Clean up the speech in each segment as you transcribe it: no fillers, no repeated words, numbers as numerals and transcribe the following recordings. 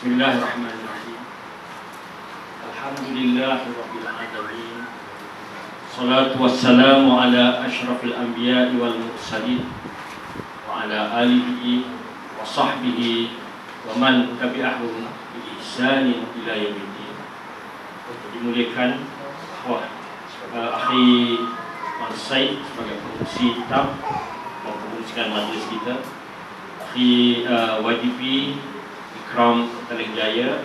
Bismillahirrahmanirrahim. Alhamdulillahirabbil alamin. Salatu wassalamu ala asyrafil anbiya'i wal mursalin wa ala alihi wa sahbihi wa man tabi'ahum bi ihsanin ila yaumiddin. Dimuliakan akhi Mas Said sebagai pengurusi kitab dan pengurusikan majlis kita, akhi Wajibi Ikram Petaling Jaya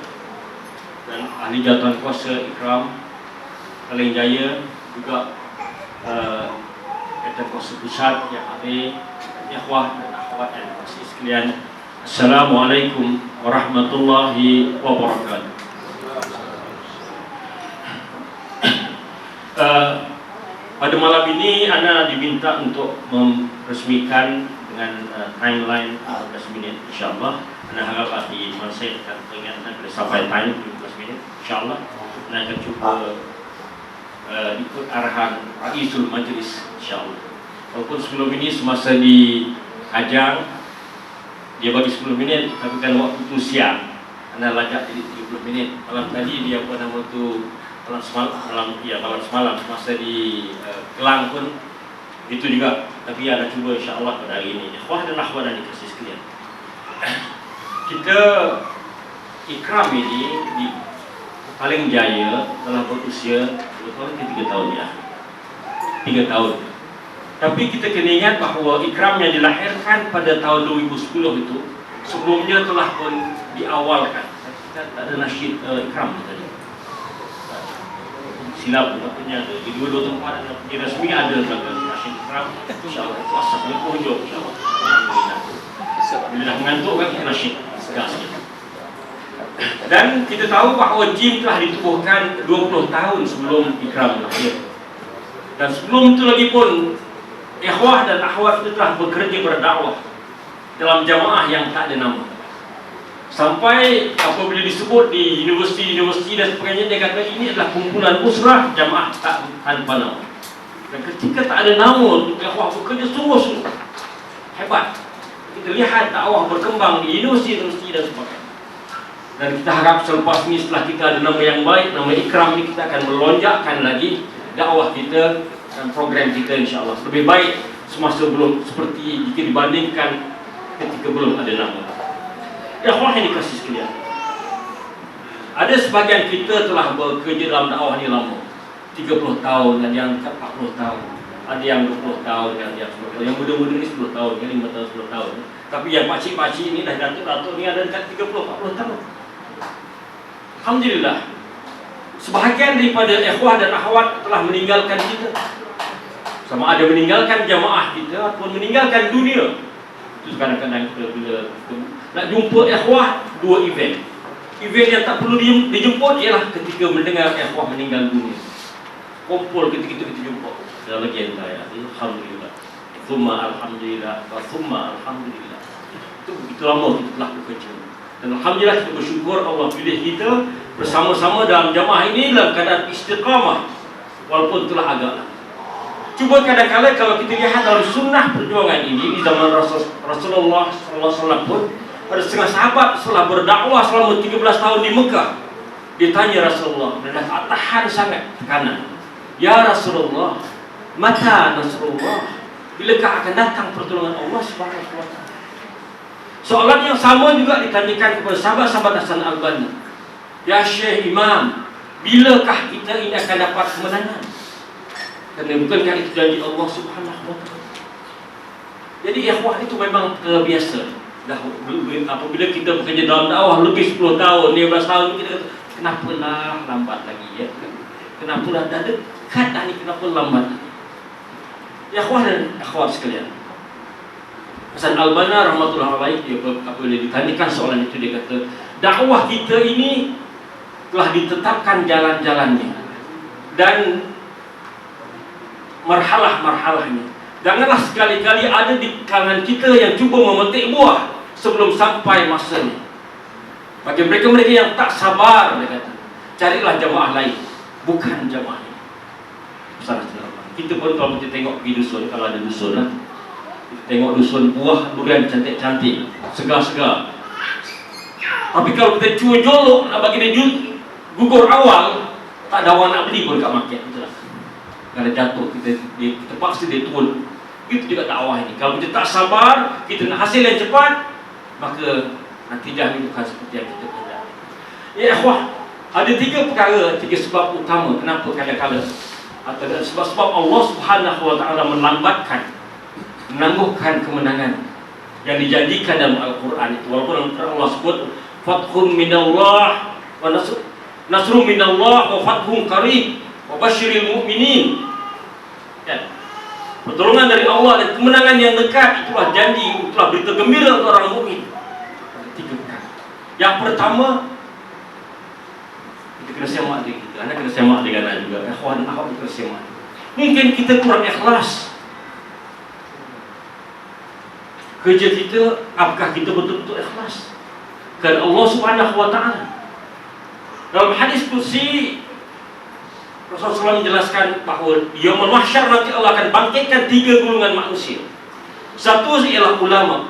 dan ahli jawatan kuasa Ikram Petaling Jaya, juga jawatan kuasa pusat yang ada, ikhwah dan akhwat dan kasih sekalian. Assalamualaikum warahmatullahi wabarakatuh. Pada malam ini Ana diminta untuk meresmikan dengan timeline 15 minit, insyaAllah. Ana harap ahli Mansai akan mengingatkan pada sampai time 15 minit, insyaAllah. Ana akan cuba ikut arahan Raisul Majlis, insyaAllah. Walaupun sebelum ini semasa di Kajang dia bagi 10 minit, tapi kan waktu itu siang, Ana lajak jadi 30 minit. Malam tadi dia apa nama tu, malam semalam semasa di Kelang pun itu juga. Tapi Ana cuba insyaAllah pada hari ini. Ikhwah dan akhwat dan dikasih sekalian, kita Ikram ini di Petaling Jaya telah berusia 2 tahun ke 3 tahun ya. 3 tahun. Tapi kita kena ingat bahawa Ikram yang dilahirkan pada tahun 2010 itu sebelumnya telah pun diawalkan. Kita tak ada nasyid Ikram tadi. Silap katanya ada di dua tempat, ada di resmi ada nasyid Ikram. InsyaAllah kuasa boleh hujung insyaAllah. Bila dah mengantuk kan kita nasyid segar sikit. Dan kita tahu bahawa jim telah ditubuhkan 20 tahun sebelum Ikram lahir. Dan sebelum itu lagi pun ikhwah dan akhwat itu telah bekerja berdakwah dalam jamaah yang tak ada nama. Sampai apabila disebut di universiti dan sebagainya, dia kata ini adalah kumpulan usrah jamaah tak tanpa nama. Dan ketika tak ada nama, ikhwah bekerja sungguh-sungguh hebat. Kita lihat dakwah berkembang di universiti dan sebagainya. Dan kita harap selepas ini, setelah kita ada nama yang baik, nama Ikram ini, kita akan melonjakkan lagi dakwah kita dan program kita insyaAllah lebih baik semasa belum, seperti jika dibandingkan ketika belum ada nama. Ya Allah yang dikasih sekalian, ada sebagian kita telah bekerja dalam dakwah ini lama, 30 tahun, ada yang 40 tahun, ada yang 20 tahun, ada yang 10 tahun. Yang muda-muda ni 10 tahun, yang 5 tahun, 10 tahun. Tapi yang pakcik-pakcik ni dah datuk-datuk ni ada dekat 30-40 tahun. Alhamdulillah, sebahagian daripada ikhwah dan akhwat telah meninggalkan kita, sama ada meninggalkan jamaah kita ataupun meninggalkan dunia. Itu kadang-kadang bila nak jumpa ikhwah, dua event. Event yang tak perlu dijemput ialah ketika mendengar ikhwah meninggal dunia. Kumpul ketika itu kita jumpa dalam legenda ya. Alhamdulillah, thumma alhamdulillah, wa thumma alhamdulillah. Itu begitu lama kita telah bekerja. Dan alhamdulillah kita bersyukur Allah pilih kita bersama-sama dalam jamaah ini dalam keadaan istiqamah walaupun telah agak lama. Cuba kadang-kadang kalau kita lihat dalam sunnah perjuangan ini di zaman Rasulullah SAW pun, ada setengah sahabat setelah berdakwah selama 13 tahun di Mekah, ditanya Rasulullah, dan tak tahan sangat tekanan. Ya Rasulullah, mata Nasrullah, bilakah akan datang pertolongan Allah Subhanahu wa Ta'ala? Soalan yang sama juga ditanyakan kepada sahabat-sahabat Hasan Al-Banna. Ya Syekh Imam, bilakah kita ini akan dapat kemenangan? Kerana bukankah itu janji Allah Subhanahu wa Ta'ala? Jadi ikhwah itu memang terbiasa. Apabila kita bekerja dalam dakwah lebih 10 tahun, 15 tahun, kita kata, kenapalah lambat lagi ya? Kenapalah dah dekat dah ni, kenapa lambat lagi? Ikhwah dan akhwat sekalian, Hasan Al-Banna rahmatullahi alaih, dia apabila ditanyakan soalan itu, dia kata, dakwah kita ini telah ditetapkan jalan-jalannya dan marhalah-marhalahnya. Janganlah sekali-kali ada di kalangan kita yang cuba memetik buah sebelum sampai masanya. Bagi mereka-mereka yang tak sabar, dia kata, carilah jamaah lain, bukan jamaah ini. Kita pun kalau kita tengok pergi dusun, kalau ada dusun lah, kita tengok dusun buah durian cantik-cantik, segar-segar. Tapi kalau kita cuma jolok nak bagi dia gugur awal, tak ada orang nak beli pun kat market. Itulah. Kalau jatuh kita terpaksa dia turun. Itu juga dakwah ini. Kalau kita tak sabar, kita nak hasil yang cepat, maka natijah itu bukan seperti yang kita kehendaki. Ya ikhwah, ada 3 perkara, 3 sebab utama kenapa kadang-kadang atau sebab-sebab Allah Subhanahu Wa Taala menangguhkan kemenangan yang dijanjikan dalam Al-Quran itu. Walaupun Allah sebut fathun minallah wa nasrun minallah wa fathun qarib wa basyiril mu'minin. Ya. Pertolongan dari Allah dan kemenangan yang dekat, itulah janji, itulah berita gembira untuk orang mukmin. Ada 3 perkara. Yang pertama, kita kena semak diri kita. Anda kena semak dengan anda juga. Ikhwan, ahwat kena semak. Mungkin kita kurang ikhlas. Kerja kita, apakah kita betul-betul ikhlas? Kerana Allah Subhanahu Wa Taala dalam hadis qudsi Rasulullah SAW menjelaskan bahawa Yaumul Mahsyar nanti Allah akan bangkitkan 3 golongan manusia. Satu ialah ulama.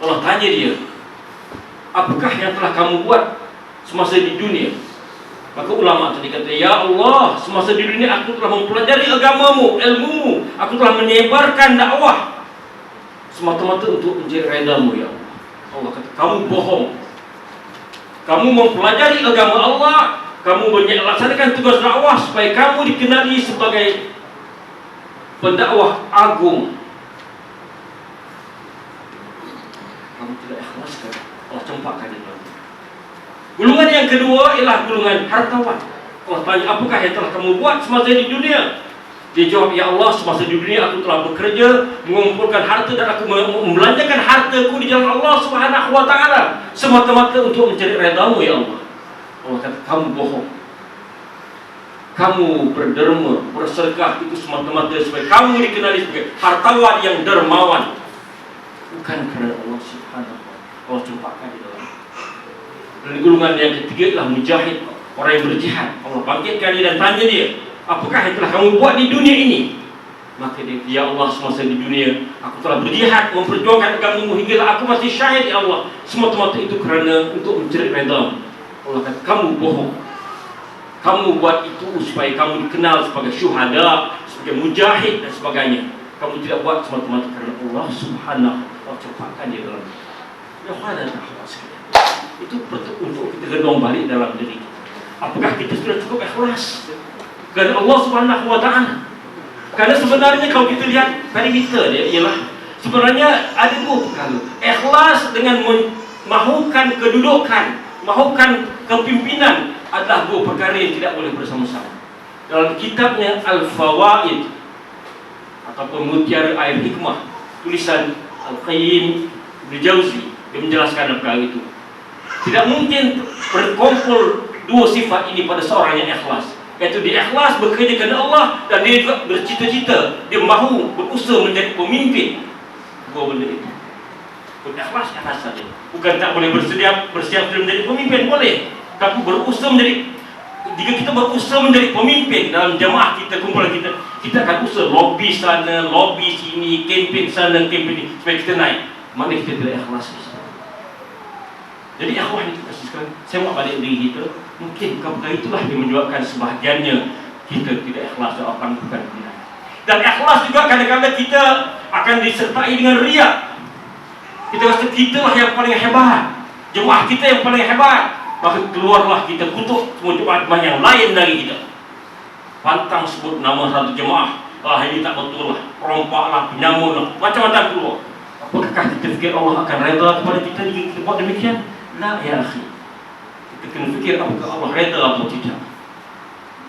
Allah tanya dia, apakah yang telah kamu buat semasa di dunia? Maka ulama tadi kata, ya Allah, semasa di dunia aku telah mempelajari agamamu, ilmumu, aku telah menyebarkan dakwah semata-mata untuk mencari redamu, ya Allah. Allah kata, kamu bohong. Kamu mempelajari agama Allah, kamu melaksanakan tugas dakwah supaya kamu dikenali sebagai pendakwah agung. Kamu tidak ikhlaskan, Allah campakkan di dalam. Golongan yang kedua ialah golongan hartawan. Allah tanya, apakah yang telah kamu buat semasa di dunia? Dia jawab, ya Allah, semasa di dunia aku telah bekerja, mengumpulkan harta dan aku membelanjakan hartaku di jalan Allah Subhanahu Wa Taala semata-mata untuk mencari redamu, ya Allah. Allah kata, kamu bohong. Kamu berderma, bersedekah itu semata-mata supaya kamu dikenali sebagai hartawan yang dermawan, bukan kerana Allah Subhanahu Wa Taala. Allah campakkan di dalam. Dan golongan yang ketiga adalah mujahid, orang yang berjihad. Allah bangkitkan dia dan tanya dia, apakah yang telah kamu buat di dunia ini? Maka dia, ya Allah, semasa di dunia aku telah berjihad, memperjuangkan agamamu hinggalah aku masih syahid, ya Allah. Semata-mata itu kerana untuk mencari redha. Allah kata, kamu bohong. Kamu buat itu supaya kamu dikenal sebagai syuhada, sebagai mujahid dan sebagainya. Kamu tidak buat semata-mata kerana Allah Subhanahu Wa Taala campakkan dia dalam. Ya Allah, itu untuk kita renung balik dalam diri kita. Apakah kita sudah cukup ikhlas kerana Allah Subhanahu Wa Taala? Kerana sebenarnya kalau kita lihat pada kita dia ialah sebenarnya ada 2 perkara. Ikhlas dengan mahukan kedudukan, mahukan kepimpinan adalah 2 perkara yang tidak boleh bersama-sama. Dalam kitabnya Al-Fawaid ataupun Mutiara Air Hikmah, tulisan Al-Qayyim Ibn Jauzi, dia menjelaskan perkara itu. Tidak mungkin berkumpul 2 sifat ini pada seorang yang ikhlas, iaitu dia ikhlas bekerja kerana Allah dan dia juga bercita-cita, dia mahu berusaha menjadi pemimpin. 2 benda itu. Ikhlas saja. Bukan tak boleh bersiap menjadi pemimpin, boleh. Tapi berusaha menjadi, jika kita berusaha menjadi pemimpin dalam jamaah kita, kumpulan kita akan usaha lobby sana, lobby sini, kempen sana, kempen ini, supaya kita naik. Mana kita tidak ikhlas. Jadi akhwah itu sekali, saya mau balik diri kita. Mungkin perkara itulah yang menyebabkan sebahagiannya kita tidak ikhlas dan akan bukan benar. Dan ikhlas juga kadang-kadang kita akan disertai dengan riak. Kita rasa kita lah yang paling hebat, jemaah kita yang paling hebat, maka keluarlah kita kutuk semua jemaah yang lain dari kita. Pantang sebut nama satu jemaah, ini tak betul lah, perompak lah, penyamun lah, macam-macam keluar. Apakah kita fikir Allah akan reda kepada kita jika kita buat demikian? La ya akhi. Kita kena fikir apakah Allah reda atau tidak.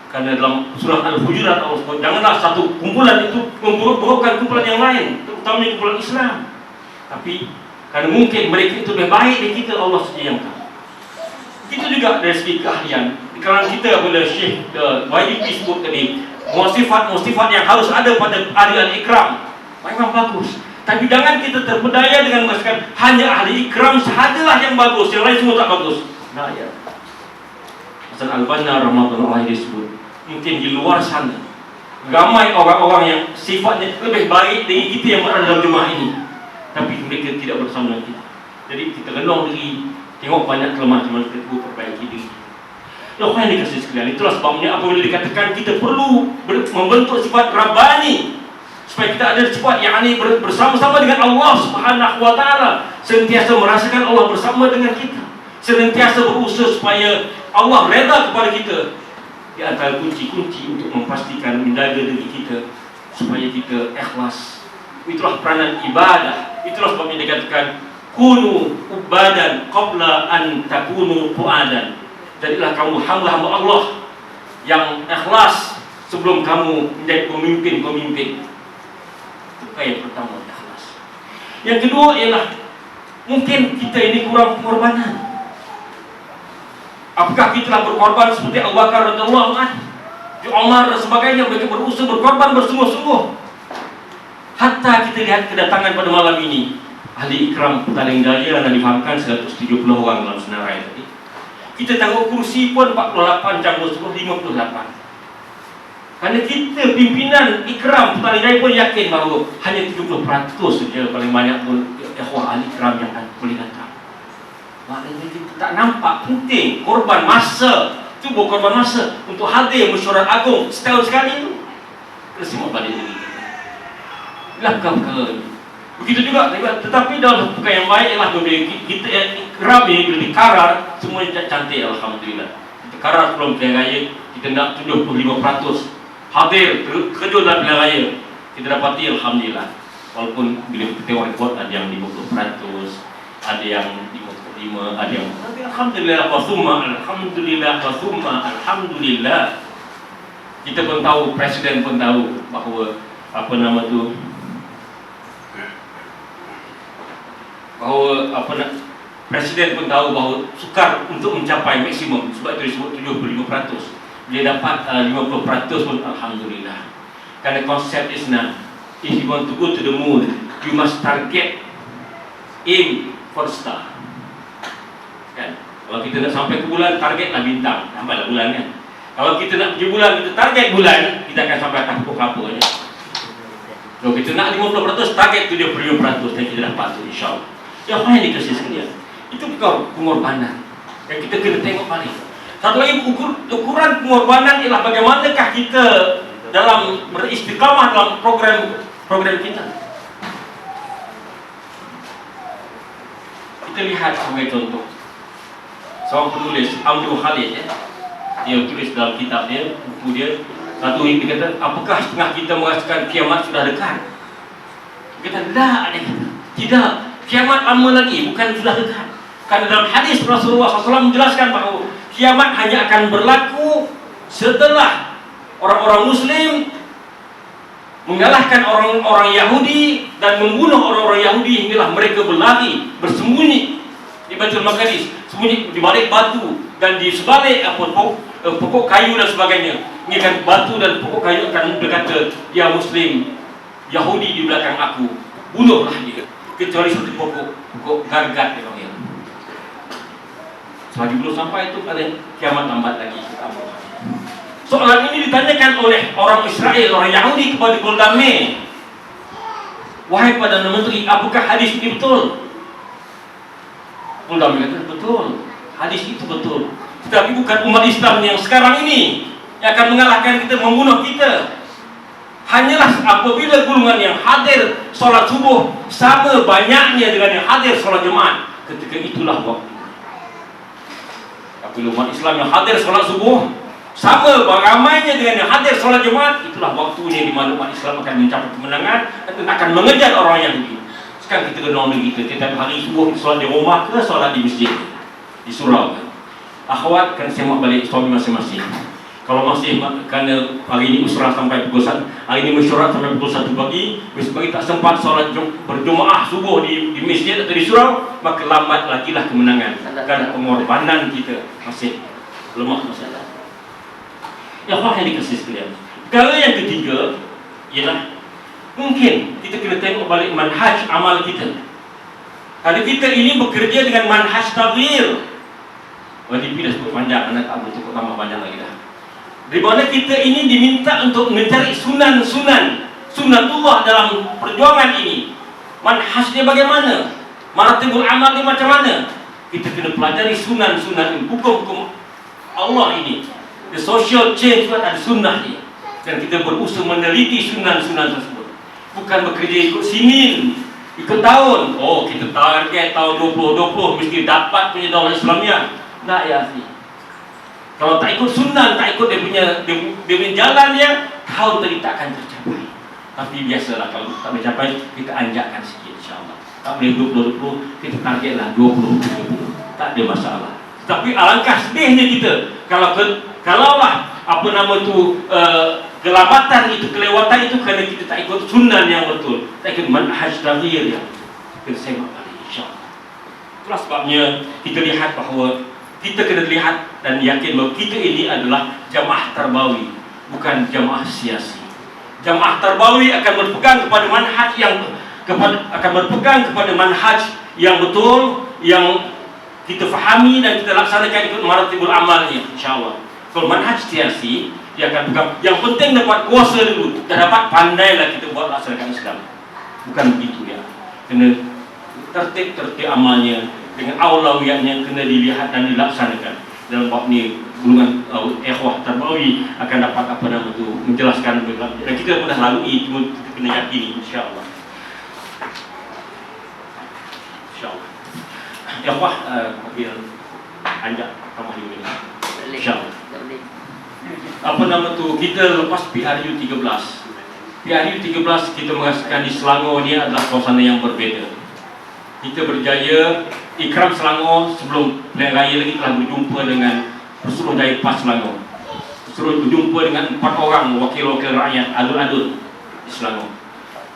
Karena dalam surah Al-Hujurat Allah sebut, janganlah satu kumpulan itu memburuk-burukkan kumpulan yang lain, terutamanya kumpulan Islam. Tapi karena mungkin mereka itu lebih baik dari kita, Allah saja yang tahu. Itu juga dari segi keahlian. Di kalangan kita bila Syekh YDP sebut tadi, mustifat yang harus ada pada ahli al-ikram, memang bagus. Tapi jangan kita terpedaya dengan mengatakan hanya ahli ikram sahajalah yang bagus, yang lain semua tak bagus. Nah ya, Hasan Al-Banna rahmatullah disebut, mungkin di luar sana ramai orang-orang yang sifatnya lebih baik dari kita yang berada dalam jemaah ini, tapi mereka tidak bersama dengan kita. Jadi kita renung diri, Tengok banyak kelemahan kita perbaiki diri. Apa yang dikasih sekalian, itulah sebabnya apabila dikatakan kita perlu membentuk sifat Rabbani, supaya kita ada sifat yang ini bersama-sama dengan Allah Subhanahu wa Ta'ala, sentiasa merasakan Allah bersama dengan kita, senantiasa berusaha supaya Allah reda kepada kita. Di antara kunci-kunci untuk memastikan menjaga diri kita supaya kita ikhlas. Itulah peranan ibadah. Itulah sebabnya dikatakan kunu ubadan qabla an takunu fuadan. Jadilah kamu hamba-hamba Allah yang ikhlas sebelum kamu menjadi pemimpin-pemimpin. Itu yang pertama, ikhlas. Yang kedua ialah mungkin kita ini kurang pengorbanan. Apakah kita telah berkorban seperti Abu Bakar radhiyallahu anhu, Umar dan sebagainya, mereka berusaha berkorban bersungguh-sungguh. Hatta kita lihat kedatangan pada malam ini ahli ikram paling daya dan difahamkan 170 orang dalam senarai tadi. Kita tengok kursi pun 48 campur 58. Kerana kita pimpinan ikram paling daya pun yakin bahawa hanya 70% saja paling banyak pun ikhwah ahli ikram yang boleh datang. Maknanya kita tak nampak penting korban masa. Itu bukan korban masa untuk hadir mesyuarat agung setahun sekali itu. Kita semua pada diri kita. Inilah perkara ini. Begitu juga, tetapi dalam perkara yang baik ialah kita ikram ini bila dikarar semuanya cantik, alhamdulillah. Kita karar sebelum pilihan raya, kita nak 75% hadir terjun dalam pilihan raya, kita dapati alhamdulillah. Walaupun bila kita tengok rekod ada yang 50%, ada yang 55%, ada yang alhamdulillah wa summa alhamdulillah wa summa alhamdulillah. Kita pun tahu, presiden pun tahu bahawa presiden pun tahu bahawa sukar untuk mencapai maksimum, sebab itu disebut 75%. Dia dapat 50% pun alhamdulillah. Kerana konsep Islam, if you want to go to the moon, you must aim for star. Kan? Kalau kita nak sampai ke bulan, targetlah bintang, tambahlah bulan kan. Kalau kita nak pergi bulan, kita target bulan, kita akan sampai atas pokok kelapa je. Kalau kita nak 50%, target 75% dan kita dapat tu insyaAllah. Yang apa yang dikasih sekalian? Itu pengorbanan yang kita kena tengok balik. Satu lagi ukuran pengorbanan ialah bagaimanakah kita dalam beristiqamah dalam program kita. Kita lihat sebagai contoh seorang penulis Abdul Khalid dia tulis dalam kitab dia, buku dia, satu ini dia kata, apakah setengah kita merasakan kiamat sudah dekat? Dia kata, tidak, kiamat lama lagi, bukan sudah dekat. Karena dalam hadis Rasulullah SAW menjelaskan bahawa kiamat hanya akan berlaku setelah orang-orang Muslim mengalahkan orang-orang Yahudi dan membunuh orang-orang Yahudi hinggalah mereka berlari, bersembunyi di Baitul Maqdis, sembunyi di balik batu dan di sebalik pokok kayu dan sebagainya. Ini kan batu dan pokok kayu akan berkata, ya Muslim, Yahudi di belakang aku, bunuhlah dia. Kecuali satu pokok gargat dia panggil. Selagi belum sampai itu pada kiamat lambat lagi. Soalan ini ditanyakan oleh orang Israel, orang Yahudi kepada Golda Meir. Wahai Perdana Menteri, apakah hadis ini betul? Golda Meir kata, betul. Hadis itu betul. Tetapi bukan umat Islam yang sekarang ini yang akan mengalahkan kita, membunuh kita. Hanyalah apabila golongan yang hadir solat subuh sama banyaknya dengan yang hadir solat Jumaat, ketika itulah waktu. Apabila umat Islam yang hadir solat subuh sama ramainya dengan yang hadir solat Jumaat, itulah waktunya di mana umat Islam akan mencapai kemenangan dan akan mengejar orang Yahudi. Sekarang kita kena orang kita, tiap hari subuh solat di rumah ke solat di masjid, di surau ke. Akhwat kan semak balik suami masing-masing. Kalau masih kerana hari ini usrah sampai pukul 1, hari ini mesyuarat sampai pukul 1 pagi, besok pagi tak sempat solat berjemaah subuh di masjid atau di surau, maka lambat lagi lah kemenangan. Kerana pengorbanan kita masih lemah masalah. Ya Allah yang dikasih sekalian. Perkara yang ketiga ialah mungkin kita kena tengok balik manhaj amal kita. Kalau kita ini bekerja dengan manhaj taghyir, wajib dah sebut panjang, anak tak boleh cukup tambah banyak lagi dah. Di mana kita ini diminta untuk mencari sunatullah dalam perjuangan ini. Manhajnya bagaimana? Maratibul amal ni macam mana? Kita kena pelajari sunan-sunan ini, hukum-hukum Allah ini. The social change itu ada sunnah ni. Dan kita berusaha meneliti sunan-sunan tersebut. Bukan bekerja ikut simin, ikut tahun. Oh, kita target tahun 2020 mesti dapat punya daulah Islamiah. Nak ya akhi. Kalau tak ikut sunnah, tak ikut dia punya jalan dia, tahun tadi tak akan tercapai. Tapi biasalah kalau tak mencapai, kita anjakkan sikit insya-Allah. Tak boleh 2020, kita targetlah 2020. Tak ada masalah. Tapi alangkah sedihnya kita kalaulah apa nama tu kelabatan itu, kelewatan itu kerana kita tak ikut sunnah yang betul, tak ikut manhaj taghyir yang kita semak balik insya-Allah. Itulah sebabnya kita lihat bahawa kita kena lihat dan yakin bahawa kita ini adalah jamaah tarbawi, bukan jamaah siasi. Jamaah tarbawi akan berpegang kepada manhaj yang betul, yang kita fahami dan kita laksanakan ikut maratibul amalnya insya-Allah. Kalau manhaj siasi, dia akan pegang yang penting dapat kuasa dulu, dah dapat pandailah kita buat laksanakan Islam. Bukan begitu ya. Kena tertib amalnya dengan aulawiyatnya kena dilihat dan dilaksanakan. Dalam bab ni golongan ikhwah tarbawi akan dapat apa nama tu menjelaskan dan kita pun dah lalui, cuma kita kena yakini insya-Allah. Insya-Allah. Ikhwah bagi anjak kamu hari ini. Insya-Allah. Apa nama tu, kita lepas PRU 13. PRU 13 kita merasakan di Selangor ni adalah suasana yang berbeza. Kita berjaya ikram Selangor sebelum pilihan raya lagi telah berjumpa dengan Pesuruhjaya PAS Selangor. Berjumpa dengan 4 orang wakil-wakil rakyat adun-adun di Selangor.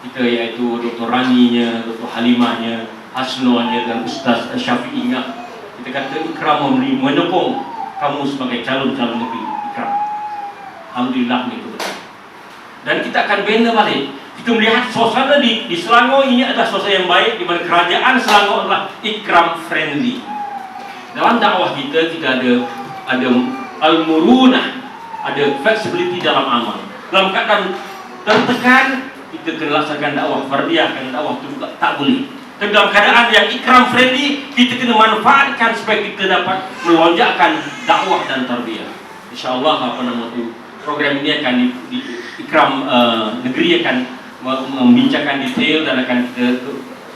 Kita iaitu Dr. Raninya, Dr. Halimahnya, Hasnoannya dan Ustaz Syafi'ingah. Kita kata ikram menyokong kamu sebagai calon-calon negeri ikram. Alhamdulillah ni kebetulan. Dan kita akan bina balik. Kita melihat suasana di Selangor ini adalah suasana yang baik, di mana kerajaan Selangor adalah ikram friendly. Dalam dakwah kita ada al-murunah, ada flexibility dalam amal. Dalam keadaan tertekan, kita kena laksanakan dakwah fardiyah, kerana dakwah itu juga tak boleh. Dan dalam keadaan yang ikram friendly, kita kena manfaatkan supaya kita dapat melonjakkan dakwah dan tarbiyah. InsyaAllah apa nama itu, program ini akan di ikram negeri akan membincangkan detail dan akan kita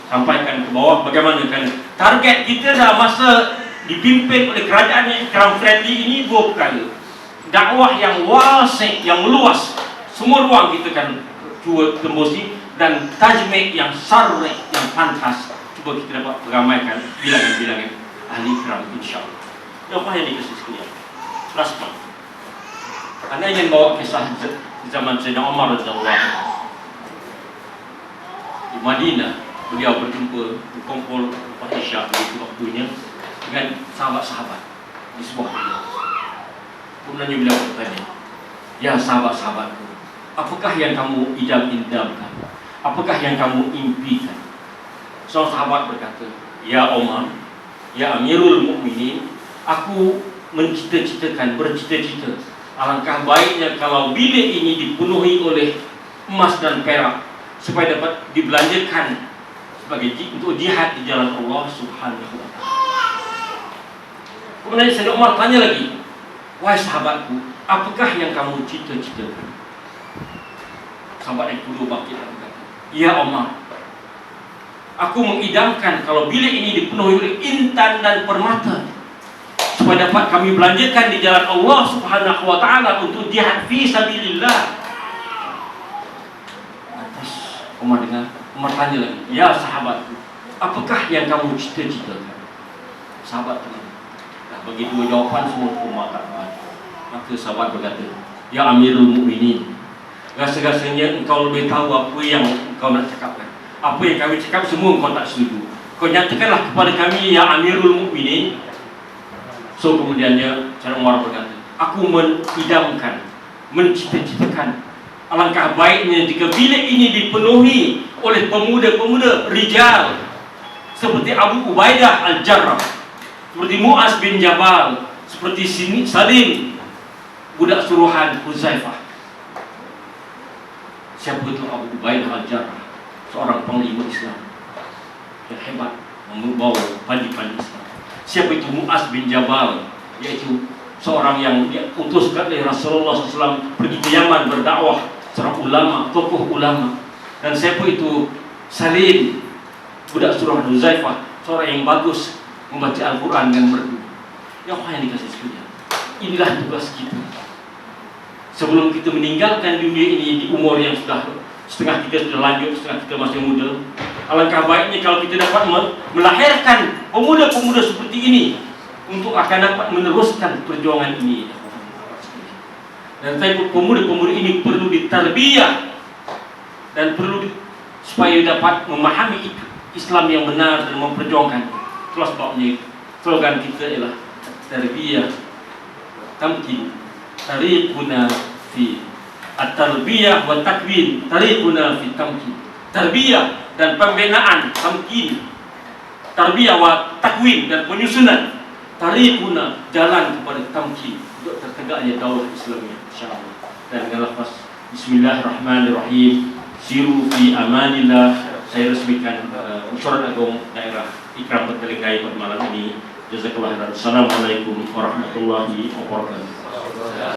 sampaikan ke bawah bagaimana kan target kita dalam masa dipimpin oleh kerajaan yang ikram friendly ini 2 perkara. Dakwah yang wasi', yang meluas, semua ruang kita akan cuba tembusi, dan tajmid yang sarih, yang pantas, cuba kita dapat meramaikan bilangan-bilangan ahli ikram insya-Allah. Apa yang dikasih sekalian? Rasman. Anda ingin bawa kisah zaman Sayyidina Umar radhiyallahu anhu. Di Madinah, beliau berjumpa berkumpul lepas Isyak di waktunya dengan sahabat-sahabat di sebuah rumah. Kemudian beliau bertanya, "Ya sahabat-sahabatku, apakah yang kamu idam-idamkan? Apakah yang kamu impikan?" Seorang sahabat berkata, "Ya Umar, ya Amirul Mukminin, aku bercita-cita, alangkah baiknya kalau bilik ini dipenuhi oleh emas dan perak supaya dapat dibelanjakan sebagai untuk jihad di jalan Allah Subhanahu wa taala." Kemudian Sayyidina Umar tanya lagi, "Wahai sahabatku, apakah yang kamu cita-citakan?" Sahabat yang kedua bangkit dan berkata, "Ya Umar, aku mengidamkan kalau bilik ini dipenuhi oleh intan dan permata supaya dapat kami belanjakan di jalan Allah Subhanahu wa taala untuk jihad fi sabilillah." Atas Umar tanya lagi, "Ya sahabatku, apakah yang kamu cita-citakan?" Sahabat tanya. Nah, bagi 2 jawapan semua Umar tak tahu. Maka sahabat berkata, "Ya Amirul Mukminin, rasa-rasanya engkau lebih tahu apa yang engkau nak cakapkan. Apa yang kami cakap semua engkau tak setuju. Kau nyatakanlah kepada kami, ya Amirul Mukminin." So kemudiannya Sayyidina Umar berkata, "Aku mengidamkan, mencita-citakan, alangkah baiknya jika bilik ini dipenuhi oleh pemuda-pemuda rijal seperti Abu Ubaidah Al-Jarrah, seperti Mu'az bin Jabal, seperti Salim budak suruhan Huzaifah." Siapa itu Abu Ubaidah Al-Jarrah? Seorang panglima Islam yang hebat, membawa pandi-pandi Islam. Siapa itu Mu'az bin Jabal, yaitu seorang yang diutuskan oleh Rasulullah SAW pergi ke Yaman berdakwah, seorang ulama, tokoh ulama. Dan siapa itu Salim, budak surah Huzaifah, seorang yang bagus membaca Al-Quran dengan merdu. Ya Allah yang dikasih sekalian, inilah tugas kita. Sebelum kita meninggalkan dunia ini di umur yang sudah setengah kita sudah lanjut, setengah kita masih muda, alangkah baiknya kalau kita dapat melahirkan pemuda-pemuda seperti ini untuk akan dapat meneruskan perjuangan ini. Dan pemuda-pemuda ini perlu ditarbiyah dan perlu supaya dapat memahami Islam yang benar dan memperjuangkan. Itulah sebabnya slogan kita ialah tarbiyah tamkin tariquna fi at-tarbiyah wa takwin tariquna fi tamkin. Tarbiyah dan pembinaan, tamkin, tarbiyah wa takwin dan penyusunan, tariquna jalan kepada tamkin untuk tertegaknya daulah Islamiyah insyaallah. Dan dengan lafaz bismillahirrahmanirrahim, siru fi amanillah, saya resmikan Musyawarah Agung Daerah Ikram Petaling pada malam ini. Jazakallahu khairan. Assalamualaikum warahmatullahi wabarakatuh.